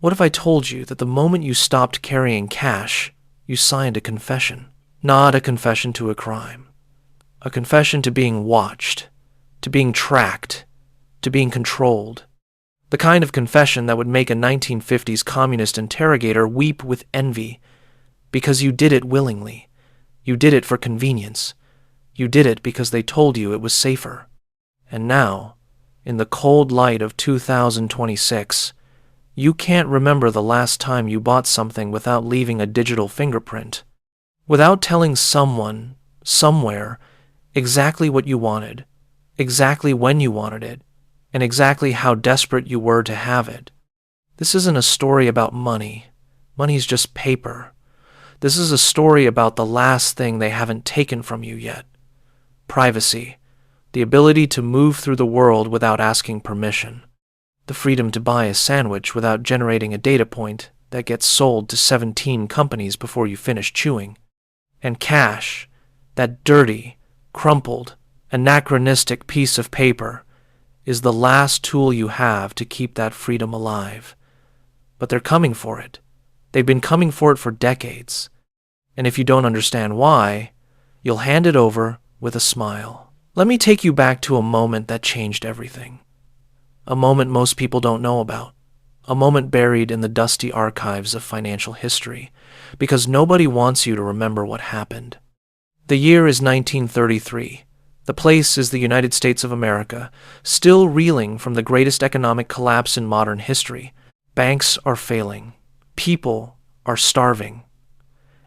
What if I told you that the moment you stopped carrying cash, you signed a confession? Not a confession to a crime. A confession to being watched, to being tracked, to being controlled. The kind of confession that would make a 1950s communist interrogator weep with envy, because you did it willingly. You did it for convenience. You did it because they told you it was safer. And now, in the cold light of 2026, you can't remember the last time you bought something without leaving a digital fingerprint, without telling someone, somewhere, exactly what you wanted, exactly when you wanted it, and exactly how desperate you were to have it. This isn't a story about money. Money's just paper. This is a story about the last thing they haven't taken from you yet. Privacy, the ability to move through the world without asking permission, the freedom to buy a sandwich without generating a data point that gets sold to 17 companies before you finish chewing, and cash, that dirty, crumpled, anachronistic piece of paper, is the last tool you have to keep that freedom alive. But they're coming for it. They've been coming for it for decades. And if you don't understand why, you'll hand it over with a smile. Let me take you back to a moment that changed everything. A moment most people don't know about. A moment buried in the dusty archives of financial history, because nobody wants you to remember what happened. The year is 1933. The place is the United States of America, still reeling from the greatest economic collapse in modern history. Banks are failing. People are starving.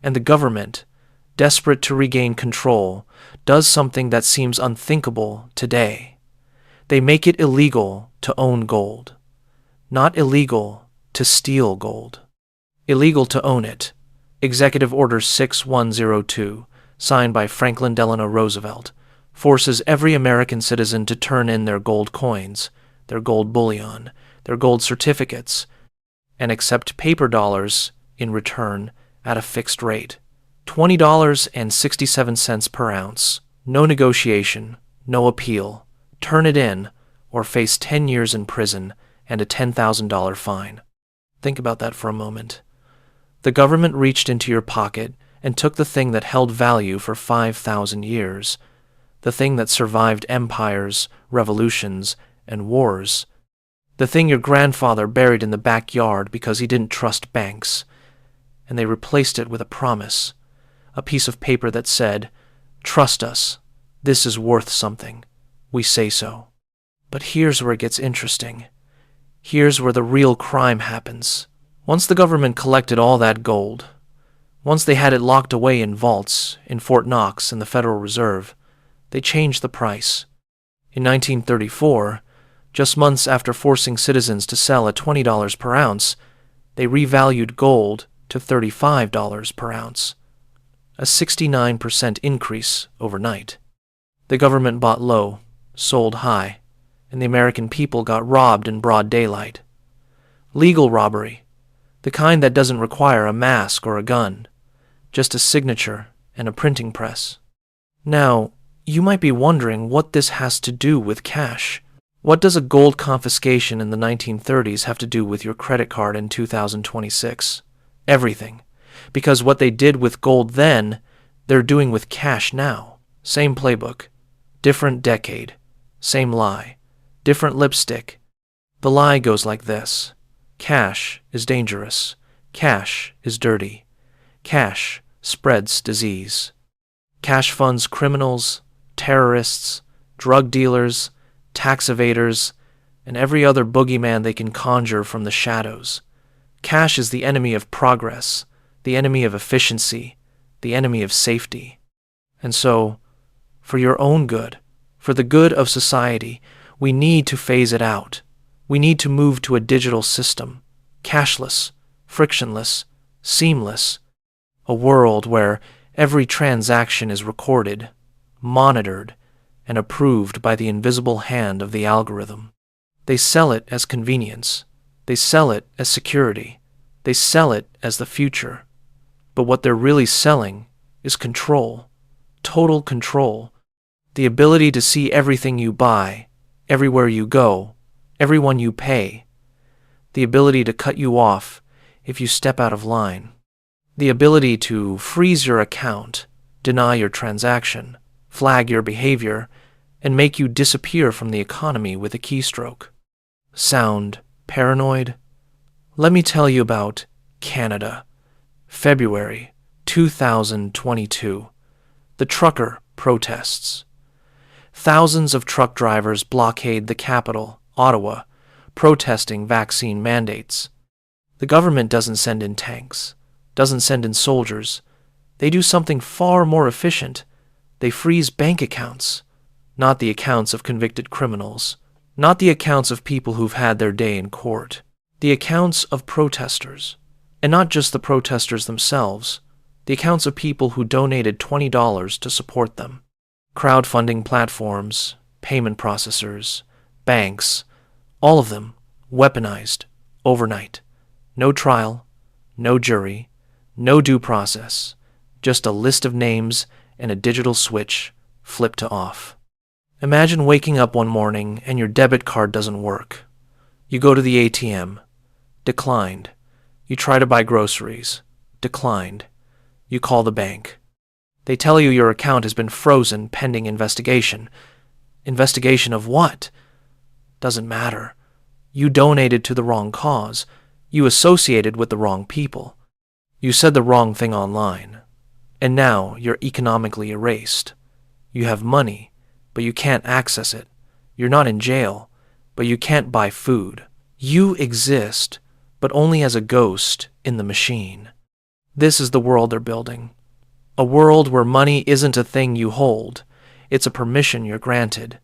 And the government, desperate to regain control, does something that seems unthinkable today. They make it illegal to own gold. Not illegal to steal gold. Illegal to own it. Executive Order 6102, signed by Franklin Delano Roosevelt, forces every American citizen to turn in their gold coins, their gold bullion, their gold certificates, and accept paper dollars in return at a fixed rate, $20.67 per ounce. No negotiation, no appeal. Turn it in, or face 10 years in prison and a $10,000 fine. Think about that for a moment. The government reached into your pocket and took the thing that held value for 5,000 years, the thing that survived empires, revolutions, and wars, the thing your grandfather buried in the backyard because he didn't trust banks, and they replaced it with a promise, a piece of paper that said, "Trust us, this is worth something, we say so." But here's where it gets interesting. Here's where the real crime happens. Once the government collected all that gold, once they had it locked away in vaults in Fort Knox and the Federal Reserve, they changed the price. In 1934, just months after forcing citizens to sell at $20 per ounce, they revalued gold to $35 per ounce, a 69% increase overnight. The government bought low, sold high, and the American people got robbed in broad daylight. Legal robbery, the kind that doesn't require a mask or a gun, just a signature and a printing press. Now, you might be wondering what this has to do with cash. What does a gold confiscation in the 1930s have to do with your credit card in 2026? Everything. Because what they did with gold then, they're doing with cash now. Same playbook. Different decade. Same lie. Different lipstick. The lie goes like this. Cash is dangerous. Cash is dirty. Cash spreads disease. Cash funds criminals, terrorists, drug dealers, tax evaders, and every other boogeyman they can conjure from the shadows. Cash is the enemy of progress, the enemy of efficiency, the enemy of safety. And so, for your own good, for the good of society, we need to phase it out. We need to move to a digital system, cashless, frictionless, seamless, a world where every transaction is recorded, monitored, and approved by the invisible hand of the algorithm. They sell it as convenience. They sell it as security. They sell it as the future. But what they're really selling is control, total control, the ability to see everything you buy, everywhere you go, everyone you pay, the ability to cut you off if you step out of line, the ability to freeze your account, deny your transaction, flag your behavior, and make you disappear from the economy with a keystroke. Sound paranoid? Let me tell you about Canada. February 2022. The trucker protests. Thousands of truck drivers blockade the capital, Ottawa, protesting vaccine mandates. The government doesn't send in tanks, doesn't send in soldiers. They do something far more efficient. They freeze bank accounts, not the accounts of convicted criminals, not the accounts of people who've had their day in court, the accounts of protesters. And not just the protesters themselves, the accounts of people who donated $20 to support them. Crowdfunding platforms, payment processors, banks, all of them weaponized overnight. No trial, no jury, no due process, just a list of names and a digital switch flipped to off. Imagine waking up one morning and your debit card doesn't work. You go to the ATM, declined. You try to buy groceries, declined. You call the bank. They tell you your account has been frozen pending investigation. Investigation of what? Doesn't matter. You donated to the wrong cause. You associated with the wrong people. You said the wrong thing online. And now you're economically erased. You have money, but you can't access it. You're not in jail, but you can't buy food. You exist, but only as a ghost in the machine. This is the world they're building. A world where money isn't a thing you hold. It's a permission you're granted.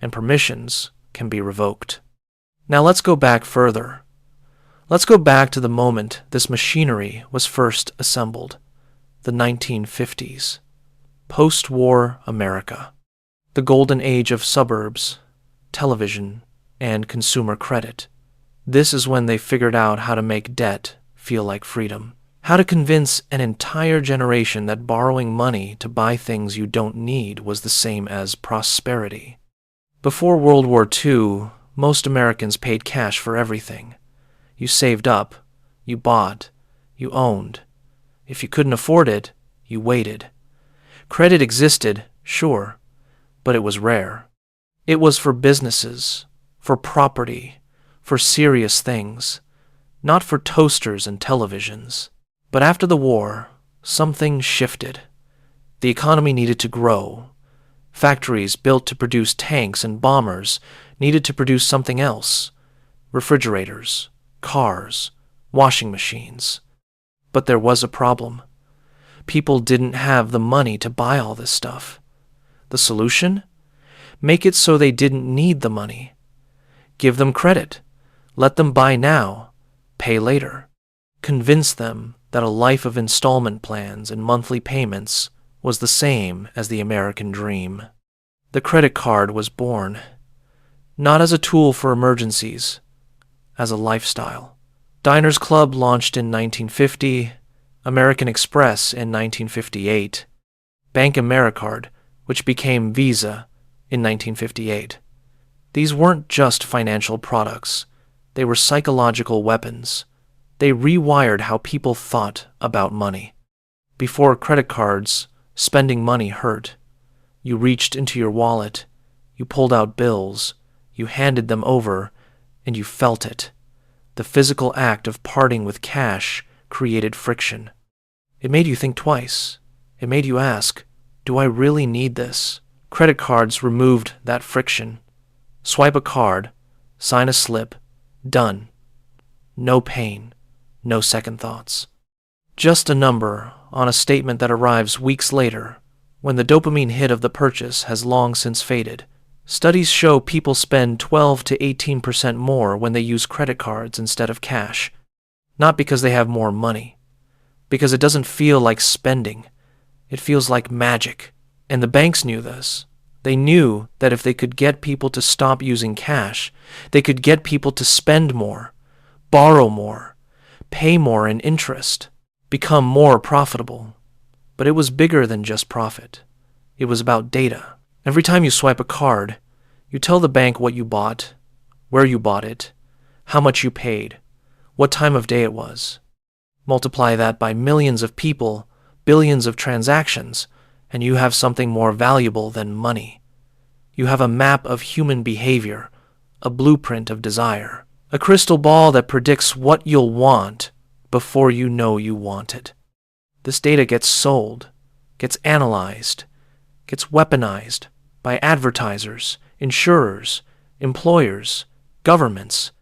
And permissions can be revoked. Now let's go back further. Let's go back to the moment this machinery was first assembled. The 1950s. Post-war America. The golden age of suburbs, television, and consumer credit. This is when they figured out how to make debt feel like freedom. How to convince an entire generation that borrowing money to buy things you don't need was the same as prosperity. Before World War II, most Americans paid cash for everything. You saved up, you bought, you owned. If you couldn't afford it, you waited. Credit existed, sure, but it was rare. It was for businesses, for property, for serious things, not for toasters and televisions. But after the war, something shifted. The economy needed to grow. Factories built to produce tanks and bombers needed to produce something else. Refrigerators, cars, washing machines. But there was a problem. People didn't have the money to buy all this stuff. The solution? Make it so they didn't need the money. Give them credit. Let them buy now, pay later. Convince them that a life of installment plans and monthly payments was the same as the American dream. The credit card was born, not as a tool for emergencies, as a lifestyle. Diners Club launched in 1950, American Express in 1958, Bank AmeriCard, which became Visa, in 1958. These weren't just financial products. They were psychological weapons. They rewired how people thought about money. Before credit cards, spending money hurt. You reached into your wallet, you pulled out bills, you handed them over, and you felt it. The physical act of parting with cash created friction. It made you think twice. It made you ask, do I really need this? Credit cards removed that friction. Swipe a card, sign a slip, done. No pain, no second thoughts. Just a number on a statement that arrives weeks later, when the dopamine hit of the purchase has long since faded. Studies show people spend 12 to 18% more when they use credit cards instead of cash. Not because they have more money, because it doesn't feel like spending. It feels like magic. And the banks knew this. They knew that if they could get people to stop using cash, they could get people to spend more, borrow more, pay more in interest, become more profitable. But it was bigger than just profit. It was about data. Every time you swipe a card, you tell the bank what you bought, where you bought it, how much you paid, what time of day it was. Multiply that by millions of people, billions of transactions, and you have something more valuable than money. You have a map of human behavior, a blueprint of desire, a crystal ball that predicts what you'll want before you know you want it. This data gets sold, gets analyzed, gets weaponized by advertisers, insurers, employers, governments.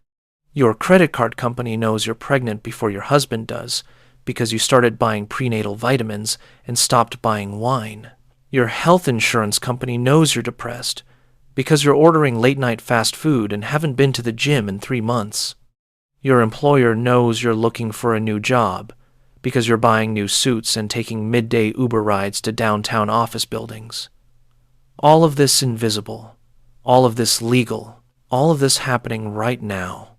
Your credit card company knows you're pregnant before your husband does because you started buying prenatal vitamins and stopped buying wine. Your health insurance company knows you're depressed because you're ordering late-night fast food and haven't been to the gym in 3 months. Your employer knows you're looking for a new job because you're buying new suits and taking midday Uber rides to downtown office buildings. All of this invisible, all of this legal, all of this happening right now.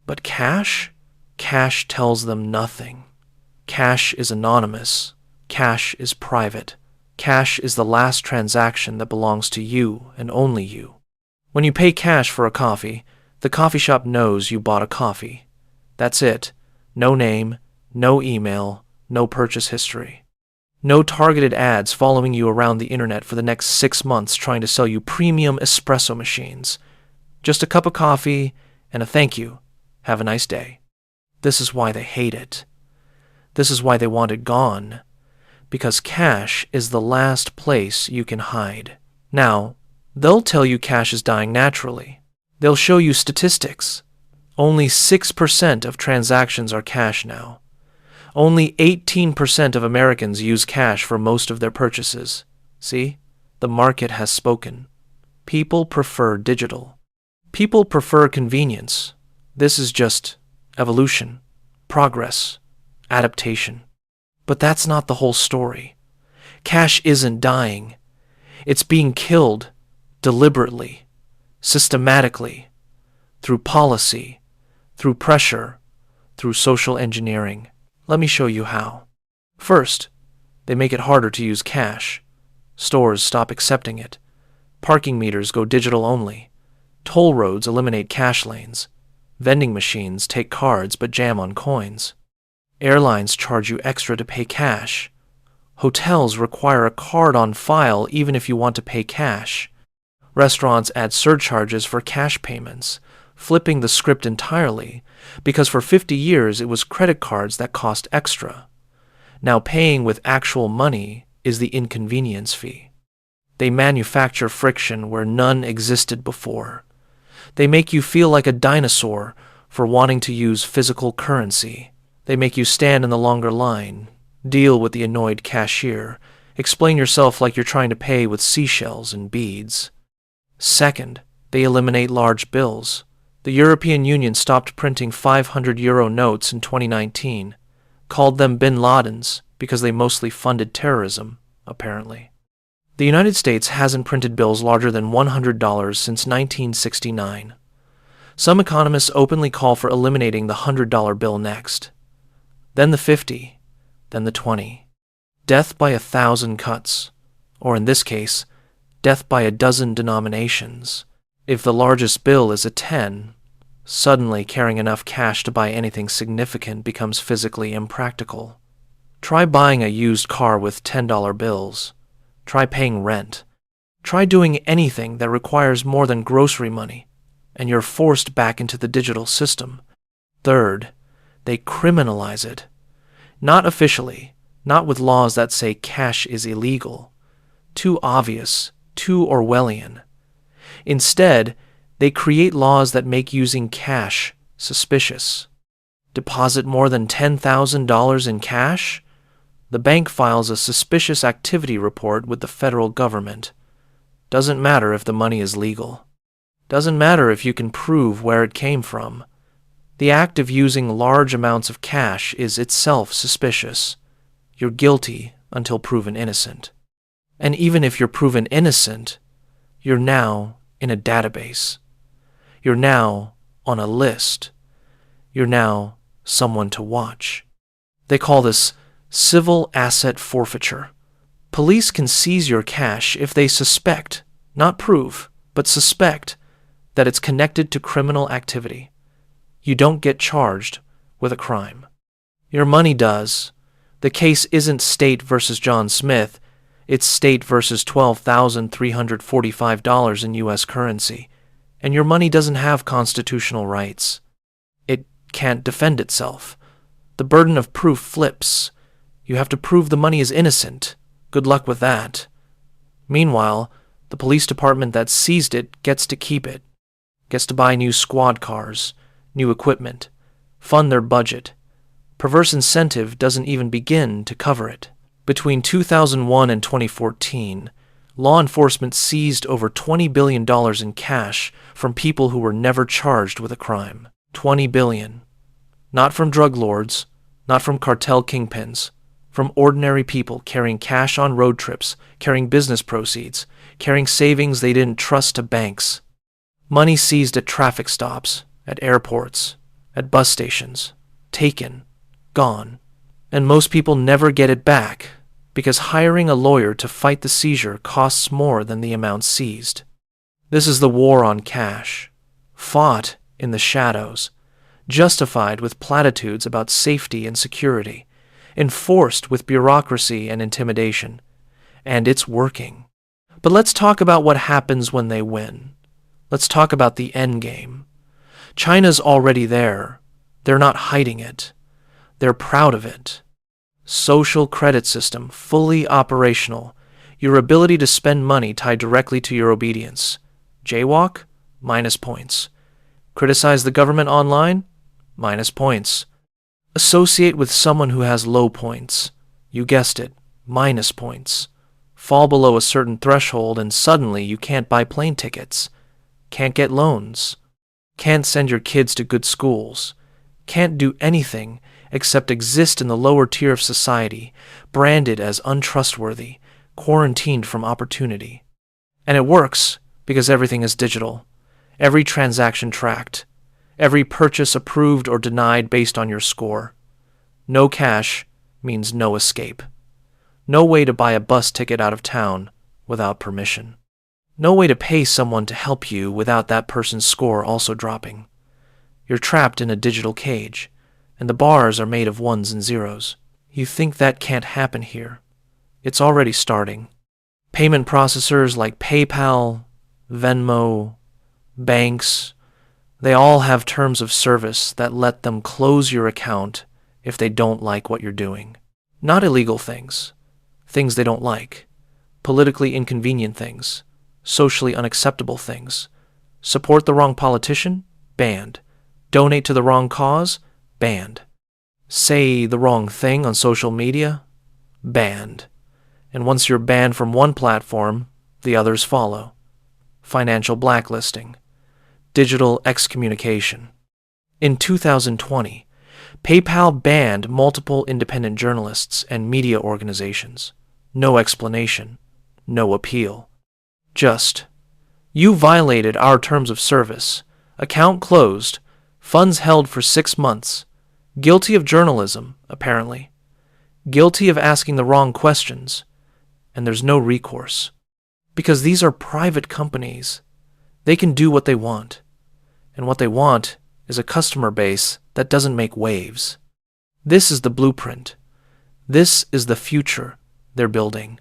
But cash? Cash tells them nothing. Cash is anonymous. Cash is private. Cash is the last transaction that belongs to you and only you. When you pay cash for a coffee, the coffee shop knows you bought a coffee. That's it. No name, no email, no purchase history. No targeted ads following you around the internet for the next 6 months trying to sell you premium espresso machines. Just a cup of coffee and a thank you. Have a nice day. This is why they hate it. This is why they want it gone. Because cash is the last place you can hide. Now, they'll tell you cash is dying naturally. They'll show you statistics. Only 6% of transactions are cash now. Only 18% of Americans use cash for most of their purchases. See? The market has spoken. People prefer digital. People prefer convenience. This is just evolution, progress, adaptation. But that's not the whole story. Cash isn't dying. It's being killed deliberately, systematically, through policy, through pressure, through social engineering. Let me show you how. First, they make it harder to use cash. Stores stop accepting it. Parking meters go digital only. Toll roads eliminate cash lanes. Vending machines take cards but jam on coins. Airlines charge you extra to pay cash. Hotels require a card on file even if you want to pay cash. Restaurants add surcharges for cash payments, flipping the script entirely, because for 50 years it was credit cards that cost extra. Now paying with actual money is the inconvenience fee. They manufacture friction where none existed before. They make you feel like a dinosaur for wanting to use physical currency. They make you stand in the longer line, deal with the annoyed cashier, explain yourself like you're trying to pay with seashells and beads. Second, they eliminate large bills. The European Union stopped printing 500 euro notes in 2019, called them bin Ladens because they mostly funded terrorism, apparently. The United States hasn't printed bills larger than $100 since 1969. Some economists openly call for eliminating the $100 bill next. Then the 50, then the 20. Death by 1,000 cuts, or in this case, death by a dozen denominations. If the largest bill is a 10, suddenly carrying enough cash to buy anything significant becomes physically impractical. Try buying a used car with $10 bills. Try paying rent. Try doing anything that requires more than grocery money, and you're forced back into the digital system. Third, they criminalize it. Not officially, not with laws that say cash is illegal. Too obvious, too Orwellian. Instead, they create laws that make using cash suspicious. Deposit more than $10,000 in cash? The bank files a suspicious activity report with the federal government. Doesn't matter if the money is legal. Doesn't matter if you can prove where it came from. The act of using large amounts of cash is itself suspicious. You're guilty until proven innocent. And even if you're proven innocent, you're now in a database. You're now on a list. You're now someone to watch. They call this civil asset forfeiture. Police can seize your cash if they suspect, not prove, but suspect that it's connected to criminal activity. You don't get charged with a crime. Your money does. The case isn't State versus John Smith, it's State versus $12,345 in U.S. currency, and your money doesn't have constitutional rights. It can't defend itself. The burden of proof flips. You have to prove the money is innocent. Good luck with that. Meanwhile, the police department that seized it gets to keep it, gets to buy new squad cars, new equipment, fund their budget. Perverse incentive doesn't even begin to cover it. Between 2001 and 2014, law enforcement seized over $20 billion in cash from people who were never charged with a crime. $20 billion. Not from drug lords, not from cartel kingpins, from ordinary people carrying cash on road trips, carrying business proceeds, carrying savings they didn't trust to banks. Money seized at traffic stops, at airports, at bus stations, taken, gone. And most people never get it back because hiring a lawyer to fight the seizure costs more than the amount seized. This is the war on cash, fought in the shadows, justified with platitudes about safety and security, enforced with bureaucracy and intimidation. And it's working. But let's talk about what happens when they win. Let's talk about the end game. China's already there. They're not hiding it. They're proud of it. Social credit system fully operational. Your ability to spend money tied directly to your obedience. Jaywalk? Minus points. Criticize the government online? Minus points. Associate with someone who has low points. You guessed it. Minus points. Fall below a certain threshold and suddenly you can't buy plane tickets. Can't get loans. Can't send your kids to good schools. Can't do anything except exist in the lower tier of society, branded as untrustworthy, quarantined from opportunity. And it works because everything is digital. Every transaction tracked. Every purchase approved or denied based on your score. No cash means no escape. No way to buy a bus ticket out of town without permission. No way to pay someone to help you without that person's score also dropping. You're trapped in a digital cage, and the bars are made of ones and zeros. You think that can't happen here. It's already starting. Payment processors like PayPal, Venmo, banks, they all have terms of service that let them close your account if they don't like what you're doing. Not illegal things, things they don't like, politically inconvenient things, socially unacceptable things. Support the wrong politician? Banned. Donate to the wrong cause? Banned. Say the wrong thing on social media? Banned. And once you're banned from one platform, the others follow. Financial blacklisting. Digital excommunication. In 2020, PayPal banned multiple independent journalists and media organizations. No explanation. No appeal. Just, you violated our terms of service. Account closed. Funds held for 6 months. Guilty of journalism, apparently. Guilty of asking the wrong questions. And there's no recourse. Because these are private companies. They can do what they want. And what they want is a customer base that doesn't make waves. This is the blueprint. This is the future they're building.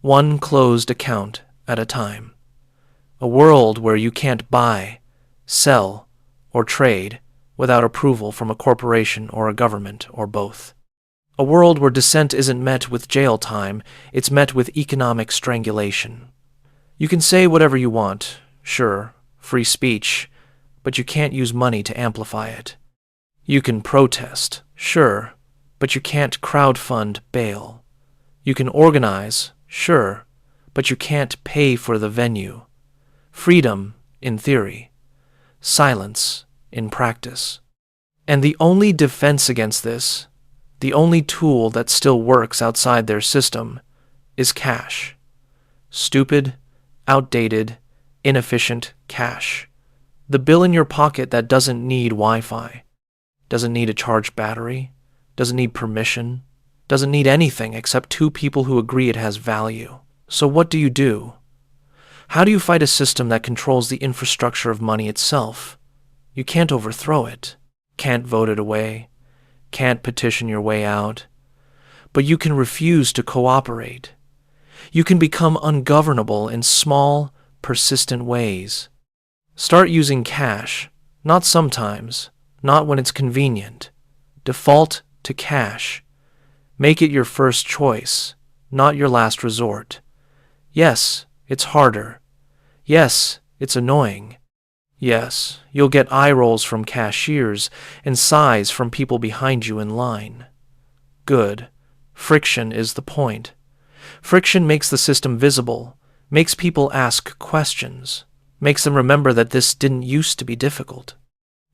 One closed account at a time. A world where you can't buy, sell, or trade without approval from a corporation or a government or both. A world where dissent isn't met with jail time, it's met with economic strangulation. You can say whatever you want, sure, free speech, but you can't use money to amplify it. You can protest, sure, but you can't crowdfund bail. You can organize, sure, but you can't pay for the venue. Freedom, in theory. Silence, in practice. And the only defense against this, the only tool that still works outside their system, is cash. Stupid, outdated, inefficient cash. The bill in your pocket that doesn't need Wi-Fi, doesn't need a charged battery, doesn't need permission, doesn't need anything except 2 people who agree it has value. So what do you do? How do you fight a system that controls the infrastructure of money itself? You can't overthrow it, can't vote it away, can't petition your way out, but you can refuse to cooperate. You can become ungovernable in small, persistent ways. Start using cash, not sometimes, not when it's convenient. Default to cash. Make it your first choice, not your last resort. Yes, it's harder. Yes, it's annoying. Yes, you'll get eye rolls from cashiers and sighs from people behind you in line. Good. Friction is the point. Friction makes the system visible, makes people ask questions, makes them remember that this didn't used to be difficult.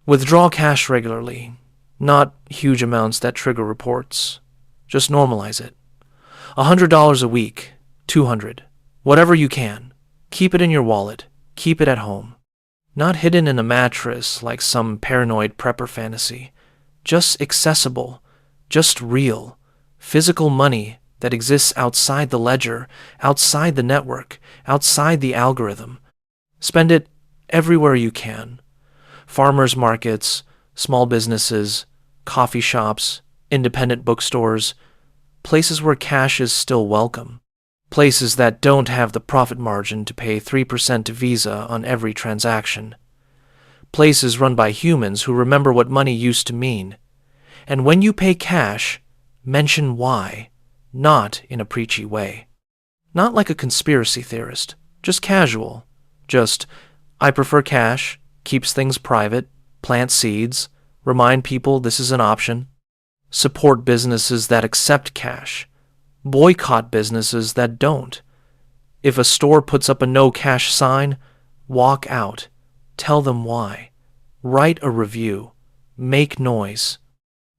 Withdraw cash regularly, not huge amounts that trigger reports. Just normalize it. $100 a week, $200, whatever you can. Keep it in your wallet, keep it at home. Not hidden in a mattress like some paranoid prepper fantasy. Just accessible, just real, physical money that exists outside the ledger, outside the network, outside the algorithm. Spend it everywhere you can. Farmers markets, small businesses, coffee shops, independent bookstores, places where cash is still welcome. Places that don't have the profit margin to pay 3% to Visa on every transaction. Places run by humans who remember what money used to mean. And when you pay cash, mention why, not in a preachy way. Not like a conspiracy theorist, just casual. Just, I prefer cash, keeps things private, plant seeds, remind people this is an option. Support businesses that accept cash. Boycott businesses that don't. If a store puts up a no cash sign, walk out. Tell them why. Write a review. Make noise.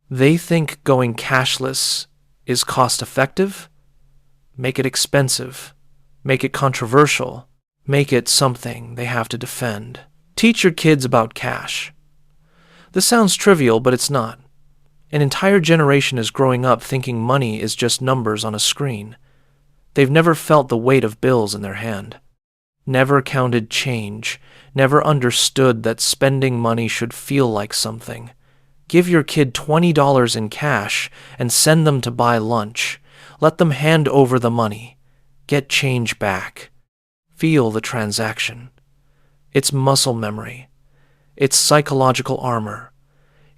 They think going cashless is cost effective? Make it expensive. Make it controversial. Make it something they have to defend. Teach your kids about cash. This sounds trivial, but it's not. An entire generation is growing up thinking money is just numbers on a screen. They've never felt the weight of bills in their hand. Never counted change. Never understood that spending money should feel like something. Give your kid $20 in cash and send them to buy lunch. Let them hand over the money. Get change back. Feel the transaction. It's muscle memory. It's psychological armor.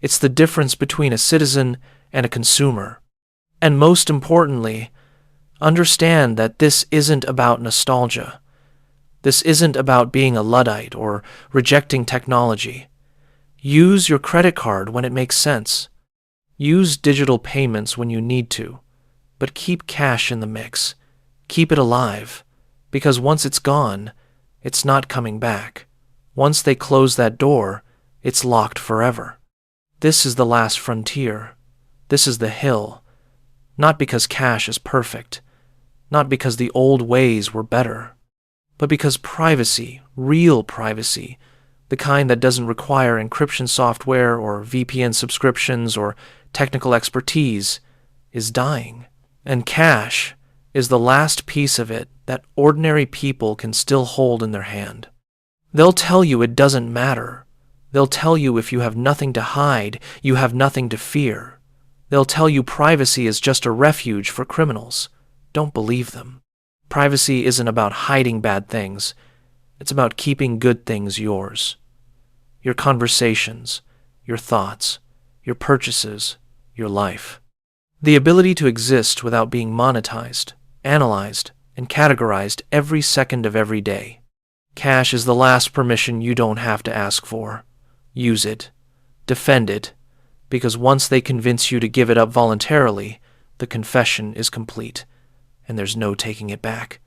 It's the difference between a citizen and a consumer. And most importantly, understand that this isn't about nostalgia. This isn't about being a Luddite or rejecting technology. Use your credit card when it makes sense. Use digital payments when you need to, but keep cash in the mix. Keep it alive, because once it's gone, it's not coming back. Once they close that door, it's locked forever. This is the last frontier. This is the hill. Not because cash is perfect, not because the old ways were better, but because privacy, real privacy, the kind that doesn't require encryption software or VPN subscriptions or technical expertise, is dying. And cash is the last piece of it that ordinary people can still hold in their hand. They'll tell you it doesn't matter. They'll tell you if you have nothing to hide, you have nothing to fear. They'll tell you privacy is just a refuge for criminals. Don't believe them. Privacy isn't about hiding bad things. It's about keeping good things yours. Your conversations, your thoughts, your purchases, your life. The ability to exist without being monetized, analyzed, and categorized every second of every day. Cash is the last permission you don't have to ask for. Use it. Defend it. Because once they convince you to give it up voluntarily, the confession is complete, and there's no taking it back.